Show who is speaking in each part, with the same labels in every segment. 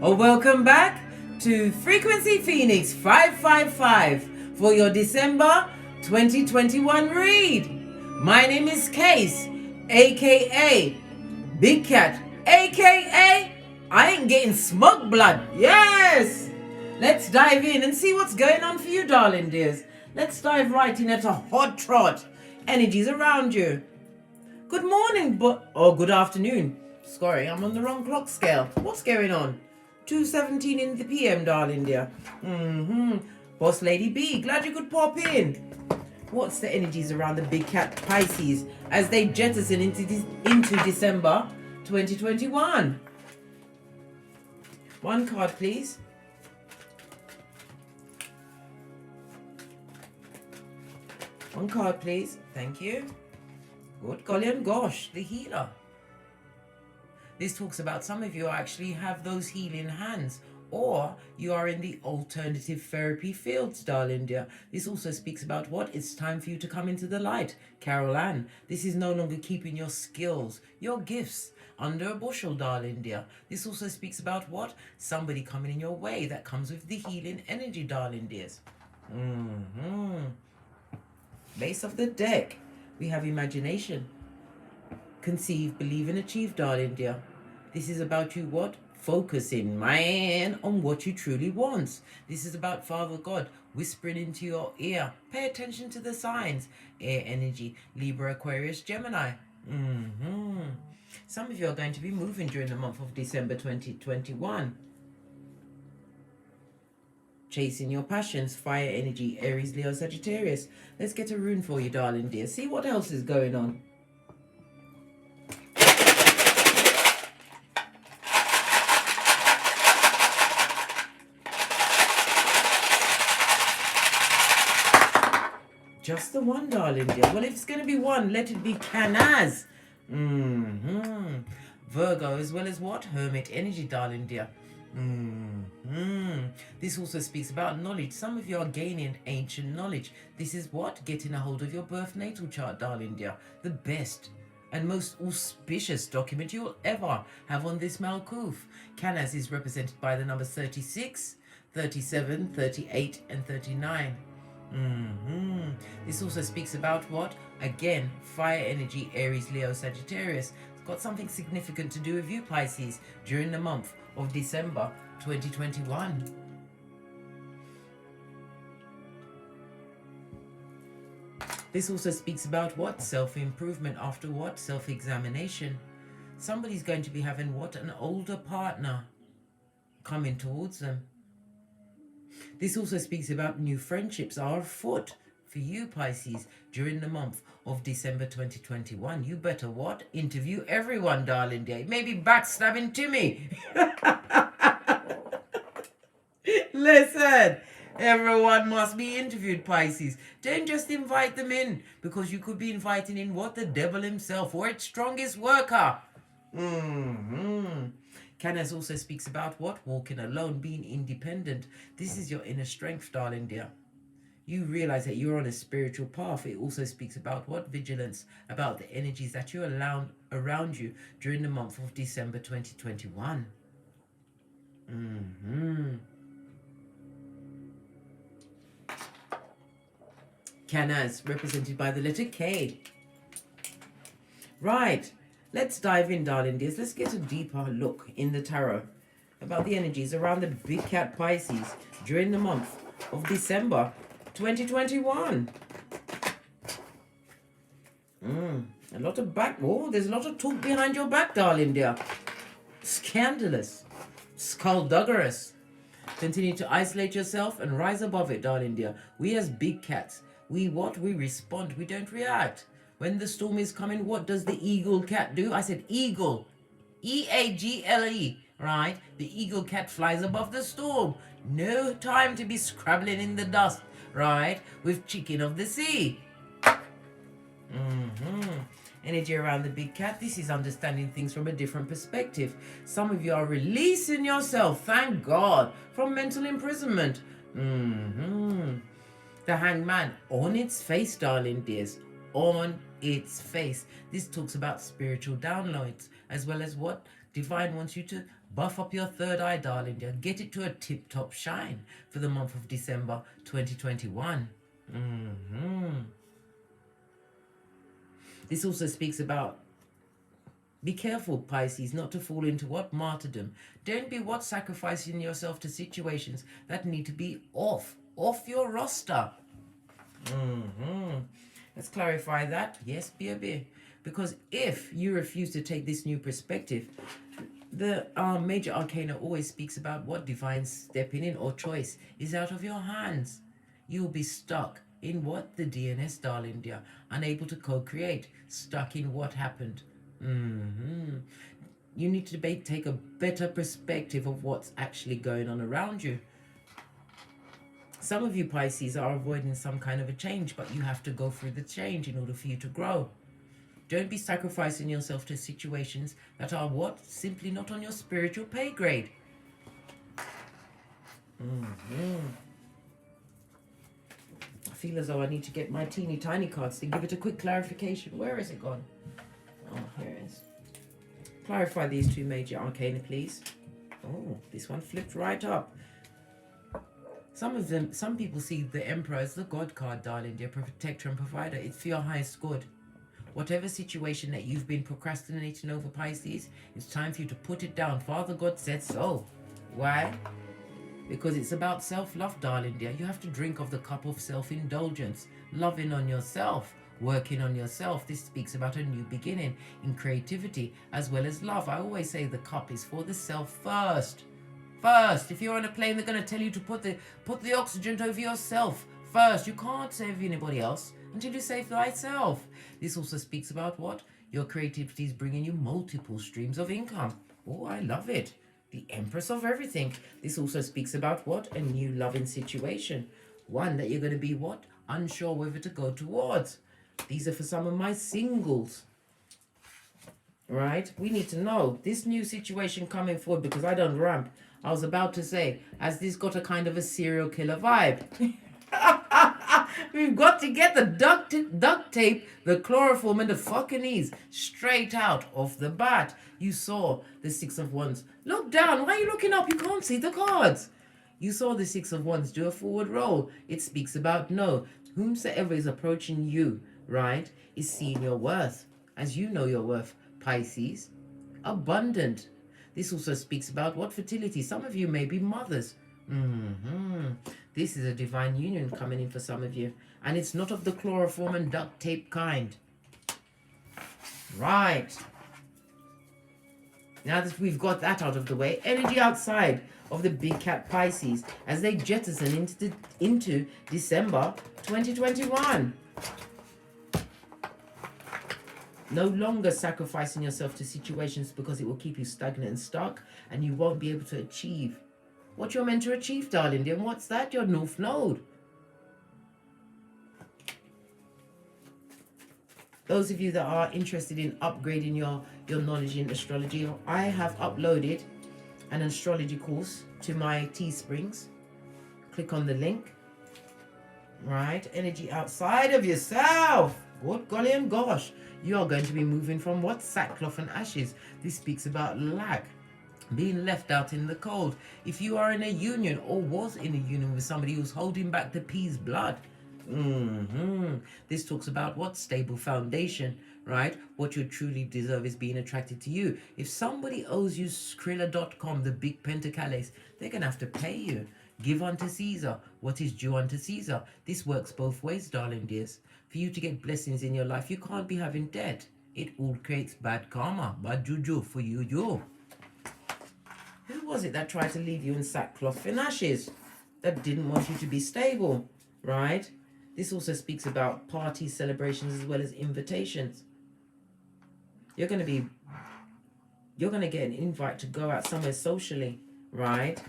Speaker 1: Welcome back to Frequency Phoenix 555 for your December 2021 read. My name is Case, aka Big Cat, aka I ain't getting smug blood. Yes! Let's dive in and see what's going on for you, darling dears. Let's dive right in at a hot trot. Energies around you. Good morning, good afternoon. Sorry, I'm on the wrong clock scale. What's going on? 2:17 in the PM, darling dear. Boss Lady B, glad you could pop in. What's the energies around the Big Cat Pisces as they jettison into December 2021? One card, please. One card, please. Thank you. Good golly and gosh, the healer. This talks about some of you actually have those healing hands, or you are in the alternative therapy fields, darling dear. This also speaks about what? It's time for you to come into the light. Carol Ann, this is no longer keeping your skills, your gifts under a bushel, darling dear. This also speaks about what? Somebody coming in your way that comes with the healing energy, darling dears. Base of the deck, we have imagination. Conceive, believe and achieve, darling dear. This is about you what? Focusing, man, on what you truly want. This is about Father God whispering into your ear. Pay attention to the signs. Air energy, Libra, Aquarius, Gemini. Some of you are going to be moving during the month of December 2021. Chasing your passions, fire energy, Aries, Leo, Sagittarius. Let's get a rune for you, darling dear. See what else is going on. Just the one, darling dear. Well, if it's going to be one, let it be Canaz. Virgo, as well as what? Hermit energy, darling dear. This also speaks about knowledge. Some of you are gaining ancient knowledge. This is what? Getting a hold of your birth natal chart, darling dear. The best and most auspicious document you will ever have on this Malkuth. Canaz is represented by the numbers 36, 37, 38, and 39. This also speaks about what? Again, fire energy, Aries, Leo, Sagittarius. It's got something significant to do with you, Pisces, during the month of December 2021. This also speaks about what? Self-improvement after what? Self-examination. Somebody's going to be having what? An older partner coming towards them. This also speaks about new friendships are afoot for you, Pisces, during the month of December 2021. You better what? Interview everyone, darling dear. Maybe backstabbing to me. Listen, everyone must be interviewed, Pisces. Don't just invite them in, because you could be inviting in what? The devil himself, or its strongest worker. Canaz also speaks about what? Walking alone, being independent. This is your inner strength, darling dear. You realize that you're on a spiritual path. It also speaks about what? Vigilance, about the energies that you allow around you during the month of December 2021. Canaz, represented by the letter K. Right. Let's dive in, darling dears. Let's get a deeper look in the tarot about the energies around the Big Cat Pisces during the month of December 2021. A lot of there's a lot of talk behind your back, darling dear. Scandalous, skullduggerous. Continue to isolate yourself and rise above it, darling dear. We as big cats, we respond, we don't react. When the storm is coming, what does the eagle cat do? I said eagle. E-A-G-L-E, right? The eagle cat flies above the storm. No time to be scrabbling in the dust, right? With chicken of the sea. Energy around the big cat. This is understanding things from a different perspective. Some of you are releasing yourself, thank God, from mental imprisonment. The hangman on its face, darling dears. On its face. This talks about spiritual downloads, as well as what divine wants you to Buff up your third eye, darling dear. Get it to a tip-top shine for the month of December 2021. This also speaks about, be careful, Pisces, not to fall into what? Martyrdom. Don't be what? Sacrificing yourself to situations that need to be off your roster. Let's clarify that. Yes, be. Because if you refuse to take this new perspective, the major arcana always speaks about what? Divine stepping in or choice is out of your hands. You'll be stuck in what? The DNS, darling dear. Unable to co-create. Stuck in what happened. You need to take a better perspective of what's actually going on around you. Some of you Pisces are avoiding some kind of a change, but you have to go through the change in order for you to grow. Don't be sacrificing yourself to situations that are what? Simply not on your spiritual pay grade. I feel as though I need to get my teeny tiny cards to give it a quick clarification. Where is it gone? Oh, here it is. Clarify these two major arcana, please. Oh, this one flipped right up. Some people see the Emperor as the God card, darling dear, protector and provider. It's for your highest good. Whatever situation that you've been procrastinating over, Pisces, it's time for you to put it down. Father God said so. Why? Because it's about self-love, darling dear. You have to drink of the cup of self-indulgence, loving on yourself, working on yourself. This speaks about a new beginning in creativity as well as love. I always say the cup is for the self first. First, if you're on a plane, they're going to tell you to put the oxygen over yourself first. You can't save anybody else until you save thyself. This also speaks about what? Your creativity is bringing you multiple streams of income. Oh, I love it. The Empress of everything. This also speaks about what? A new loving situation. One that you're going to be what? Unsure whether to go towards. These are for some of my singles. Right? We need to know this new situation coming forward, because I don't ramp. I was about to say, has this got a kind of a serial killer vibe? We've got to get the duct tape, the chloroform, and the fucking knees straight out of the bat. You saw the Six of Wands. Look down. Why are you looking up? You can't see the cards. You saw the Six of Wands do a forward roll. It speaks about no. Whomsoever is approaching you, right, is seeing your worth. As you know your worth, Pisces. Abundant. This also speaks about what? Fertility. Some of you may be mothers. This is a divine union coming in for some of you. And it's not of the chloroform and duct tape kind. Right. Now that we've got that out of the way, energy outside of the big cat Pisces as they jettison into December 2021. No longer sacrificing yourself to situations because it will keep you stagnant and stuck, and you won't be able to achieve what you're meant to achieve, darling dear. And what's that? Your North Node. Those of you that are interested in upgrading your knowledge in astrology, I have uploaded an astrology course to my Teesprings. Click on the link. Right, energy outside of yourself. Good golly and gosh. You are going to be moving from what? Sackcloth and ashes. This speaks about lack, being left out in the cold. If you are in a union or was in a union with somebody who's holding back the pea's blood, this talks about what? Stable foundation, right? What you truly deserve is being attracted to you. If somebody owes you Skrilla.com, the big Pentacales, they're going to have to pay you. Give unto Caesar what is due unto Caesar. This works both ways, darling dears. For you to get blessings in your life, you can't be having debt. It all creates bad karma, bad juju for you. Who was it that tried to leave you in sackcloth and ashes? That didn't want you to be stable, right? This also speaks about parties, celebrations, as well as invitations. You're going to get an invite to go out somewhere socially, right?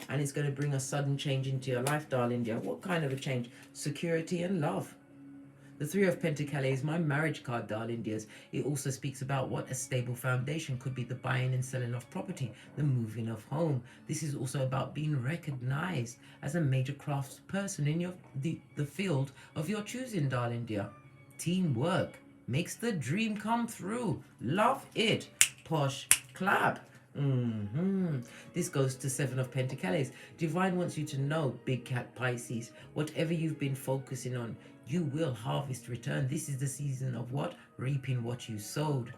Speaker 1: And it's going to bring a sudden change into your life, darling dear. What kind of a change? Security and love. The Three of Pentacles is my marriage card, darling dears. It also speaks about what? A stable foundation. Could be the buying and selling of property, the moving of home. This is also about being recognized as a major crafts person in the field of your choosing, darling dear. Teamwork makes the dream come through. Love it. Posh clap. This goes to Seven of Pentacles. Divine wants you to know, Big Cat Pisces, whatever you've been focusing on, you will harvest return. This is the season of what? Reaping what you sowed.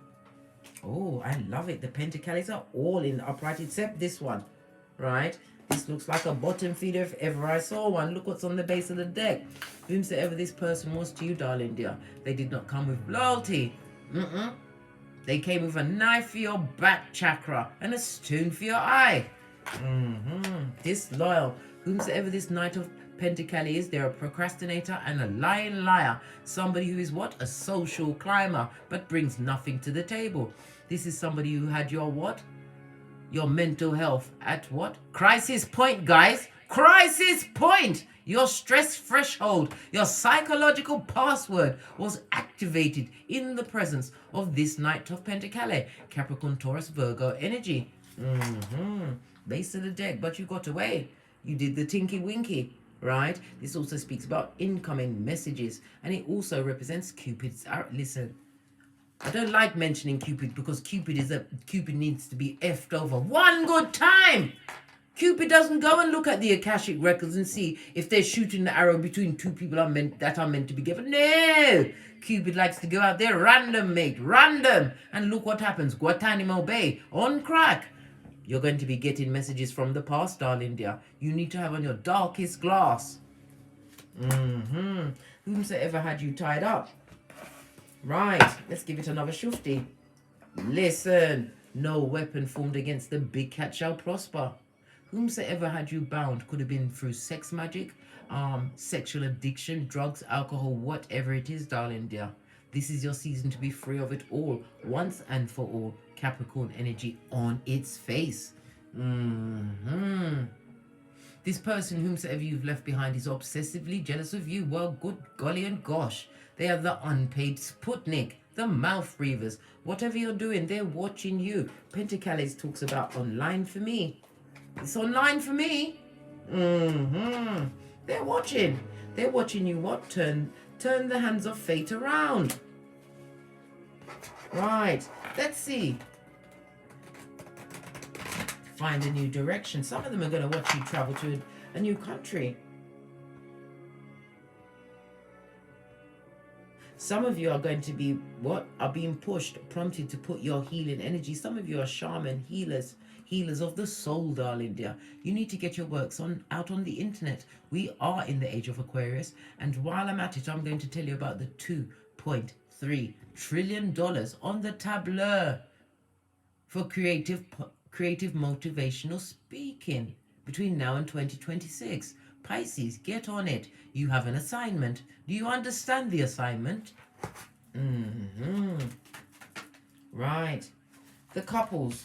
Speaker 1: Oh, I love it. The Pentacles are all in the upright except this one, right? This looks like a bottom feeder if ever I saw one. Look what's on the base of the deck. Whomsoever this person was to you, darling dear, they did not come with loyalty. They came with a knife for your back chakra and a stone for your eye. Disloyal. Whomsoever this Knight of Pentacles is, they're a procrastinator and a lying liar. Somebody who is what? A social climber, but brings nothing to the table. This is somebody who had your what? Your mental health at what? Crisis point, guys. Crisis point. Your stress threshold, your psychological password was activated in the presence of this Knight of Pentacles. Capricorn, Taurus, Virgo energy. Base of the deck, but you got away. You did the tinky winky, right? This also speaks about incoming messages, and it also represents Cupid's. Listen, I don't like mentioning Cupid because Cupid needs to be effed over one good time. Cupid doesn't go and look at the Akashic records and see if they're shooting the arrow between two people that are meant to be given. No! Cupid likes to go out there random, mate, random. And look what happens. Guantanamo Bay, on crack. You're going to be getting messages from the past, darling dear. You need to have on your darkest glass. Whomsoever had you tied up. Right, let's give it another shufti. Listen, no weapon formed against the big cat shall prosper. Whomsoever had you bound could have been through sex magic, sexual addiction, drugs, alcohol, whatever it is, darling dear. This is your season to be free of it all, once and for all. Capricorn energy on its face. This person, whomsoever you've left behind, is obsessively jealous of you. Well, good golly and gosh. They are the unpaid Sputnik, the mouth breathers. Whatever you're doing, they're watching you. Pentacles talks about online for me. It's online for me. They're watching. They're watching you what? Turn the hands of fate around. Right. Let's see. Find a new direction. Some of them are going to watch you travel to a new country. Some of you are going to be are being pushed, prompted to put your healing energy. Some of you are shaman, healers of the soul, darling dear. You need to get your works out on the internet. We are in the age of Aquarius, and while I'm at it, I'm going to tell you about the $2.3 trillion on the tableau for creative motivational speaking between now and 2026. Pisces, get on it. You have an assignment. Do you understand the assignment? Right. The couples.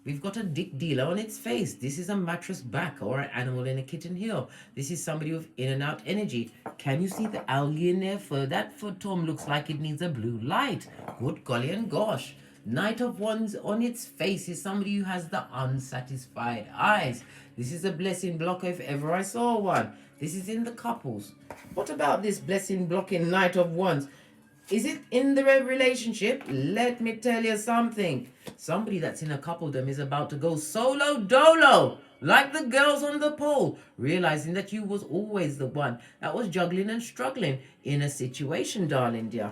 Speaker 1: We've got a dick dealer on its face. This is a mattress back or an animal in a kitten heel. This is somebody with in and out energy. Can you see the algae in there? For that photom looks like it needs a blue light. Good golly and gosh. Knight of Wands on its face is somebody who has the unsatisfied eyes. This is a blessing blocker if ever I saw one. This is in the couples. What about this blessing blocking Knight of Wands? Is it in the relationship? Let me tell you something. Somebody that's in a coupledom is about to go solo dolo, like the girls on the pole, realizing that you was always the one that was juggling and struggling in a situation, darling dear.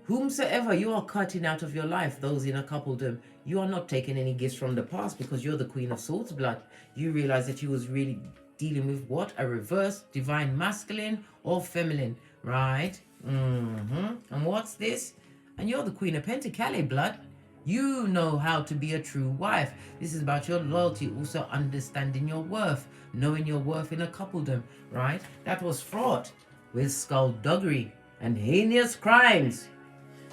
Speaker 1: Whomsoever you are cutting out of your life, those in a coupledom, you are not taking any gifts from the past because you're the Queen of Swords blood. You realize that you was really dealing with what? A reverse divine masculine or feminine, right? And what's this? And you're the Queen of Pentacles blood. You know how to be a true wife. This is about your loyalty, also understanding your worth, knowing your worth in a coupledom, right? That was fraught with skullduggery and heinous crimes.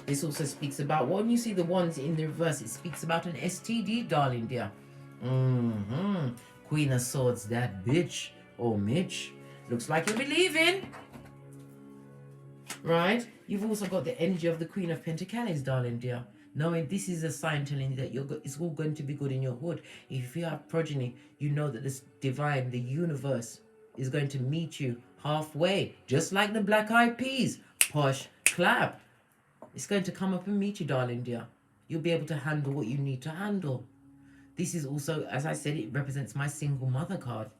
Speaker 1: This also speaks about, when you see the ones in the reverse, it speaks about an STD, darling dear. Queen of Swords, that bitch or Mitch. Looks like you'll be leaving. Right? You've also got the energy of the Queen of Pentacles, darling dear. Knowing this is a sign telling you that it's all going to be good in your hood. If you have progeny, you know that this divine, the universe, is going to meet you halfway. Just like the Black Eyed Peas. Posh clap. It's going to come up and meet you, darling dear. you'll be able to handle what you need to handle. This is also, as I said, it represents my single mother card.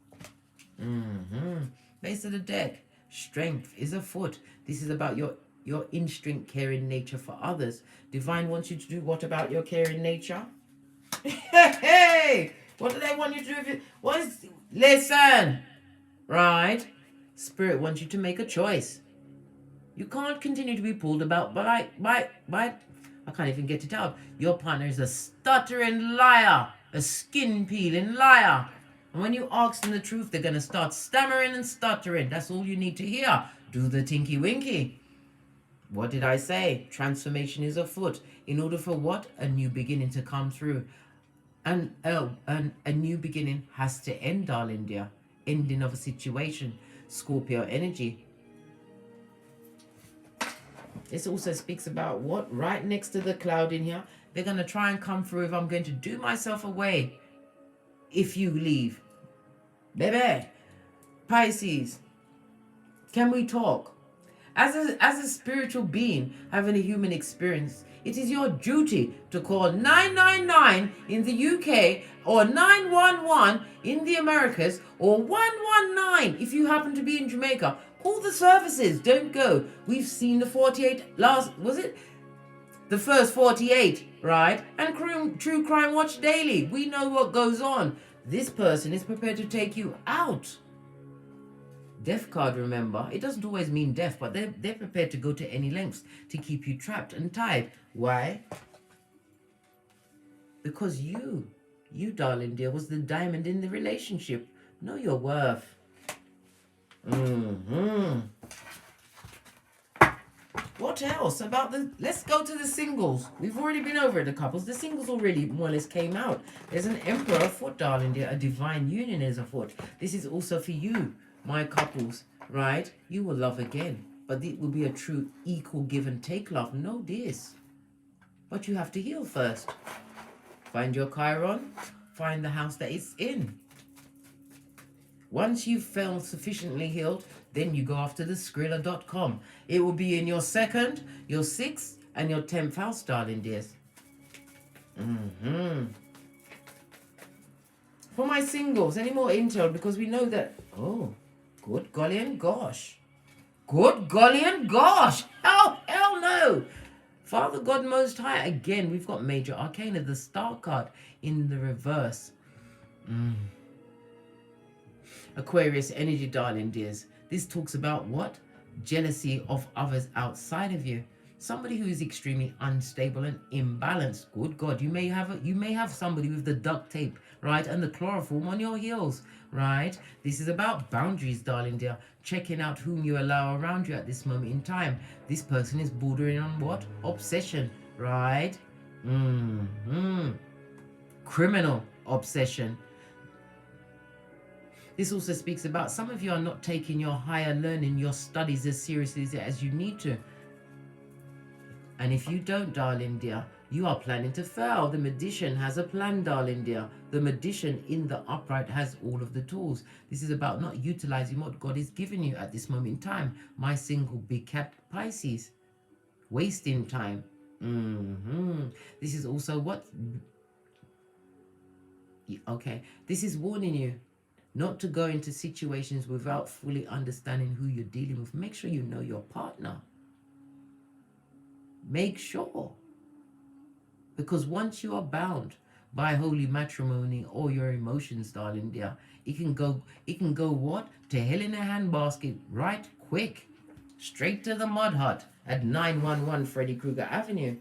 Speaker 1: Base of the deck, strength is afoot. This is about your instinct, caring nature for others. Divine wants you to do what about your caring nature? Hey, what do they want you to do? If you, listen, right? Spirit wants you to make a choice. You can't continue to be pulled about by I can't even get it out. Your partner is a stuttering liar, a skin peeling liar. And when you ask them the truth, they're going to start stammering and stuttering. That's all you need to hear. Do the tinky winky. What did I say? Transformation is afoot. In order for what? A new beginning to come through. And a new beginning has to end, darling dear. Ending of a situation. Scorpio energy. This also speaks about what? Right next to the cloud in here. They're going to try and come through if I'm going to do myself away if you leave. Baby. Pisces. Can we talk? As a spiritual being having a human experience, it is your duty to call 999 in the UK or 911 in the Americas or 119 if you happen to be in Jamaica. Call the services. Don't go. We've seen the 48 last, was it? The first 48, right? And True Crime Watch Daily. We know what goes on. This person is prepared to take you out. Death card, remember, it doesn't always mean death, but they're prepared to go to any lengths to keep you trapped and tied. Why? Because you darling dear, was the diamond in the relationship. Know your worth. What else about let's go to the singles. We've already been over the couples. The singles already more or less came out. There's an emperor afoot, darling dear. A divine union is afoot. This is also for you, my couples, right? You will love again, but it will be a true equal give and take love. Know this. But you have to heal first. Find your Chiron. Find the house that it's in. Once you've felt sufficiently healed, then you go after the Skrilla.com. It will be in your 2nd, your 6th, and your 10th house, darling dears. For my singles, any more intel? Because we know that, oh, good golly and gosh. Good golly and gosh. Hell no. Father God Most High. Again, we've got Major Arcana, the Star card in the reverse. Aquarius energy, darling dears. This talks about what? Jealousy of others outside of you. Somebody who is extremely unstable and imbalanced. Good God, you may have somebody with the duct tape, right, and the chloroform on your heels, right? This is about boundaries, darling dear. Checking out whom you allow around you at this moment in time. This person is bordering on what? Obsession, right? Criminal obsession. This also speaks about some of you are not taking your higher learning, your studies as seriously as you need to. And if you don't, darling dear, you are planning to fail. The magician has a plan, darling dear. The magician in the upright has all of the tools. This is about not utilizing what God is giving you at this moment in time. My single big cat Pisces. Wasting time. This is also what? Okay. This is warning you not to go into situations without fully understanding who you're dealing with. Make sure you know your partner. Make sure. Because once you are bound by holy matrimony or your emotions, darling dear, it can go what? To hell in a handbasket right quick. Straight to the mud hut at 911 Freddy Krueger Avenue.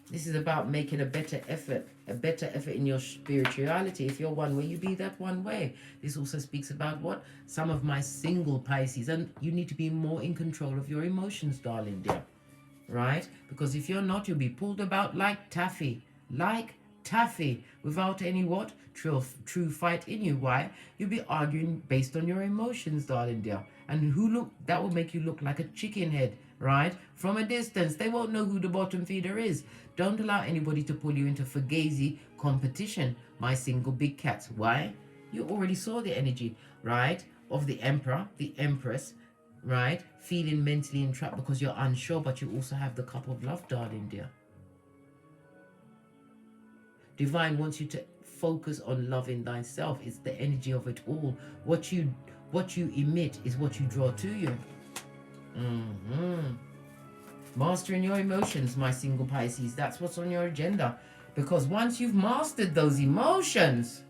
Speaker 1: This is about making a better effort in your spirituality. If you're one way, you be that one way. This also speaks about what? Some of my single Pisces, and you need to be more in control of your emotions, darling dear, right? Because if you're not, you'll be pulled about like taffy, without any what? True fight in you. Why? You'll be arguing based on your emotions, darling dear, and that will make you look like a chicken head, right? From a distance, they won't know who the bottom feeder is. Don't allow anybody to pull you into fugazi competition, my single big cats. Why? You already saw the energy, right? Of the emperor, the empress, right? Feeling mentally entrapped because you're unsure, but you also have the cup of love, darling dear. Divine wants you to focus on loving thyself. It's the energy of it all. What you emit is what you draw to you. Mastering your emotions, my single Pisces. That's what's on your agenda. Because once you've mastered those emotions,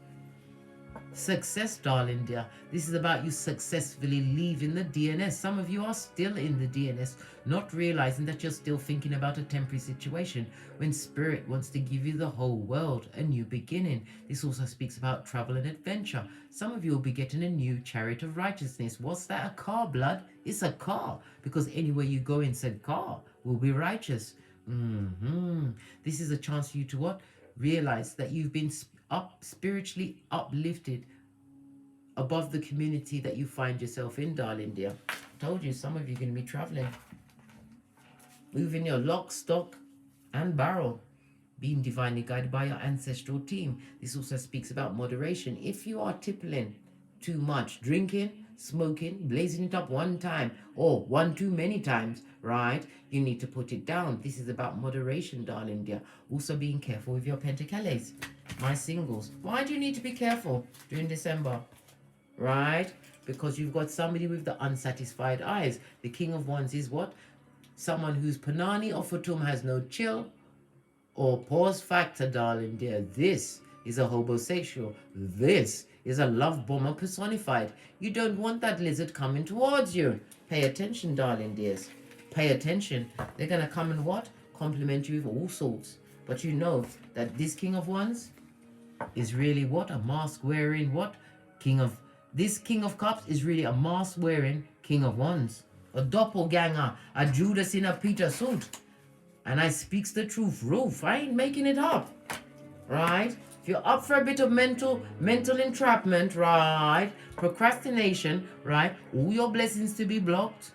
Speaker 1: success, darling dear. This is about you successfully leaving the DNS. Some of you are still in the DNS, not realizing that you're still thinking about a temporary situation when Spirit wants to give you the whole world, a new beginning. This also speaks about travel and adventure. Some of you will be getting a new chariot of righteousness. What's that? A car, blood? It's a car, because anywhere you go in said car will be righteous. This is a chance for you to what? Realize that you've been spiritually uplifted above the community that you find yourself in, darling dear. I told you, some of you are going to be traveling, moving your lock, stock and barrel, being divinely guided by your ancestral team. This also speaks about moderation. If you are tippling too much, drinking, smoking, blazing it up one time or one too many times, right, you need to put it down. This is about moderation, darling dear. Also being careful with your pentacles, my singles. Why do you need to be careful during December? Right? Because you've got somebody with the unsatisfied eyes. The King of Wands is what? Someone whose panani or futum has no chill or pause factor, darling dear. This is a homosexual. This is a love bomber personified. You don't want that lizard coming towards you. Pay attention, darling dears. Pay attention. They're going to come and what? Compliment you with all sorts. But you know that this King of Wands is really what? A mask wearing what? This King of Cups is really a mask wearing King of Wands. A doppelganger. A Judas in a Peter suit. And I speaks the truth, Roof. I ain't making it up. Right? If you're up for a bit of mental entrapment, right? Procrastination, right? All your blessings to be blocked.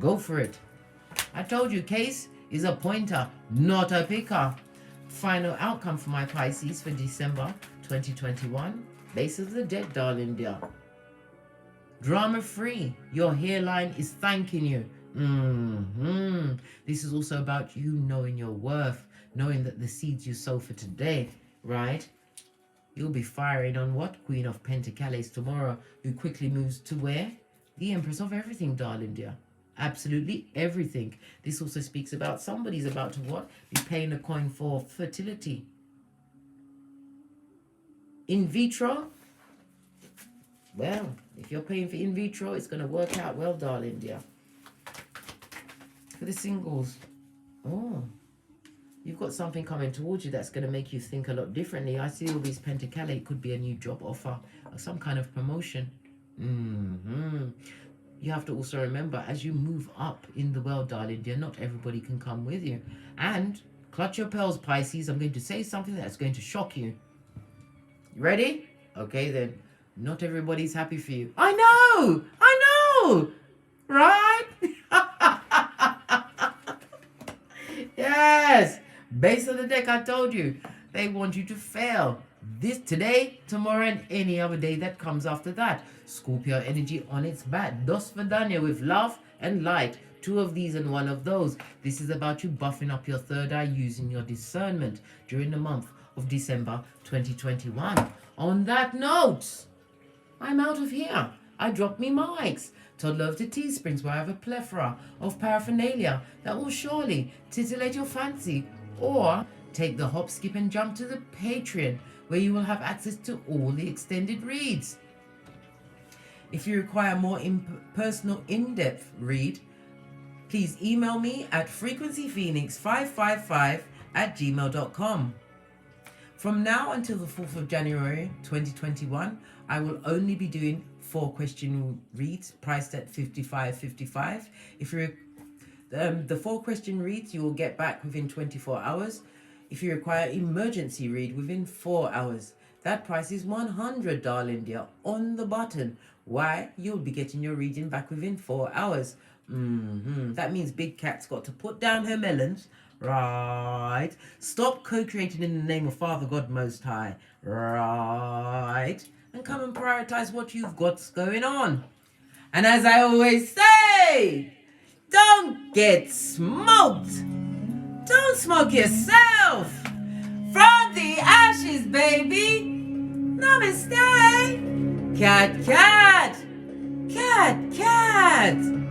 Speaker 1: Go for it. I told you, Case is a pointer, not a picker. Final outcome for my Pisces for December 2021. Base of the deck, darling dear. Drama free. Your hairline is thanking you. This is also about you knowing your worth, knowing that the seeds you sow for today, right? You'll be firing on what? Queen of Pentacles tomorrow, who quickly moves to where? The Empress of everything, darling dear. Absolutely everything. This also speaks about somebody's about to what? Be paying a coin for fertility. In vitro? Well, if you're paying for in vitro, it's going to work out well, darling dear. For the singles, oh, you've got something coming towards you that's going to make you think a lot differently. I see all these pentacles. It could be a new job offer or some kind of promotion. You have to also remember, as you move up in the world, darling dear, not everybody can come with you. And clutch your pearls, Pisces. I'm going to say something that's going to shock you. You ready? Okay, then. Not everybody's happy for you. I know, right? Yes, base of the deck, I told you. They want you to fail. This today, tomorrow, and any other day that comes after that. Scorpio energy on its back. Dos Vidania with love and light. Two of these and one of those. This is about you buffing up your third eye using your discernment during the month of December 2021. On that note, I'm out of here. I dropped me mics. Toddler of the Teesprings, where I have a plethora of paraphernalia that will surely titillate your fancy. Or take the hop, skip and jump to the Patreon, where you will have access to all the extended reads. If you require more personal in-depth read, please email me at frequencyphoenix555@gmail.com. From now until the 4th of January 2021, I will only be doing 4-question reads priced at $55.55. If you're the 4-question reads, you will get back within 24 hours. If you require emergency read, within 4 hours. That price is $100, darling dear, on the button. Why? You'll be getting your reading back within 4 hours. That means Big Cat's got to put down her melons, right? Stop co-creating in the name of Father God Most High, right? And come and prioritize what you've got going on. And as I always say, Don't get smoked. Don't smoke yourself. From the ashes, baby. Namaste. Cat, cat. Cat, cat.